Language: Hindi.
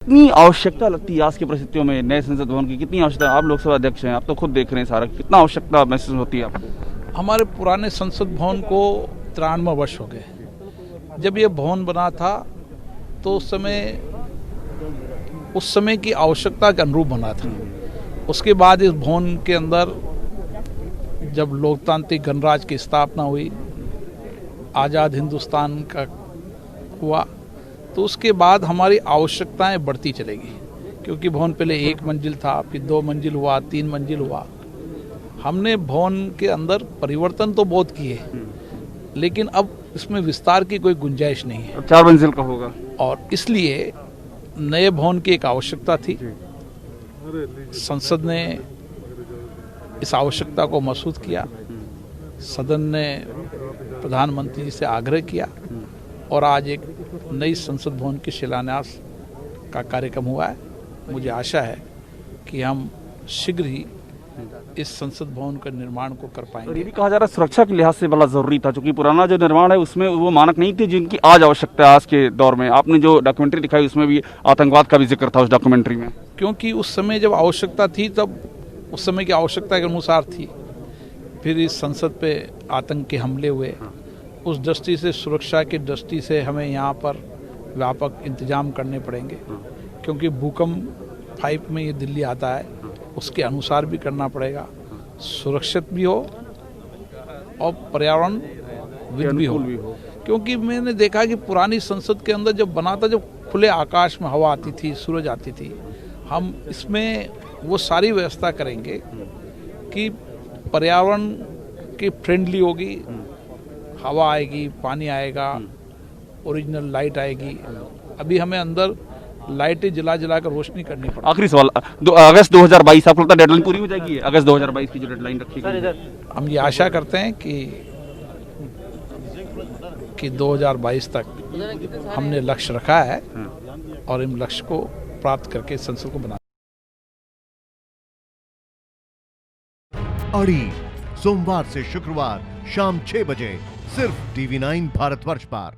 कितनी आवश्यकता लगती है आज की परिस्थितियों में नए संसद भवन की? कितनी आवश्यकता? आप लोकसभा अध्यक्ष हैं, आप तो खुद देख रहे हैं सारा, कितना आवश्यकता महसूस होती है आपको? हमारे पुराने संसद भवन को 93 वर्ष हो गए। जब ये भवन बना था तो उस समय की आवश्यकता के अनुरूप बना था। उसके बाद इस भवन के अंदर जब लोकतांत्रिक गणराज्य की स्थापना हुई, आज़ाद हिंदुस्तान का हुआ, तो उसके बाद हमारी आवश्यकताएं बढ़ती चलेगी। क्योंकि भवन पहले 1 मंजिल था, फिर 2 मंजिल हुआ, 3 मंजिल हुआ। हमने भवन के अंदर परिवर्तन तो बहुत किए, लेकिन अब इसमें विस्तार की कोई गुंजाइश नहीं है। 4 मंजिल का होगा और इसलिए नए भवन की एक आवश्यकता थी। संसद ने इस आवश्यकता को महसूस किया। सदन ने प्रधानमंत्री जी से आग्रह किया और आज एक नई संसद भवन के शिलान्यास का कार्यक्रम हुआ है। मुझे आशा है कि हम शीघ्र ही इस संसद भवन के निर्माण को कर पाएंगे। और ये भी कहा जा रहा है सुरक्षा के लिहाज से बड़ा जरूरी था, क्योंकि पुराना जो निर्माण है उसमें वो मानक नहीं थे जिनकी आज आवश्यकता है आज के दौर में। आपने जो डॉक्यूमेंट्री दिखाई उसमें भी आतंकवाद का भी जिक्र था उस डॉक्यूमेंट्री में। क्योंकि उस समय जब आवश्यकता थी तब उस समय की आवश्यकता के अनुसार थी। फिर इस संसद पे आतंक के हमले हुए, उस दृष्टि से सुरक्षा की दृष्टि से हमें यहाँ पर व्यापक इंतजाम करने पड़ेंगे। क्योंकि भूकंप 5 में ये दिल्ली आता है, उसके अनुसार भी करना पड़ेगा, सुरक्षित भी हो और पर्यावरण विद भी हो। क्योंकि मैंने देखा कि पुरानी संसद के अंदर जब बना था, जब खुले आकाश में हवा आती थी, सूरज आती थी, हम इसमें वो सारी व्यवस्था करेंगे कि पर्यावरण की फ्रेंडली होगी, हवा आएगी, पानी आएगा, ओरिजिनल लाइट आएगी। अभी हमें अंदर लाइटें जला कर रोशनी करनी पड़ेगी। आखिरी सवाल, अगस्त 2022 आपको लगता है डेडलाइन पूरी हो जाएगी? अगस्त 2022 की जो डेडलाइन रखी गई है, हम ये आशा करते हैं कि 2022 तक हमने लक्ष्य रखा है और इन लक्ष्य को प्राप्त करके संसद को बना। अड़ी सोमवार से शुक्रवार शाम 6 बजे सिर्फ TV9 भारतवर्ष पर।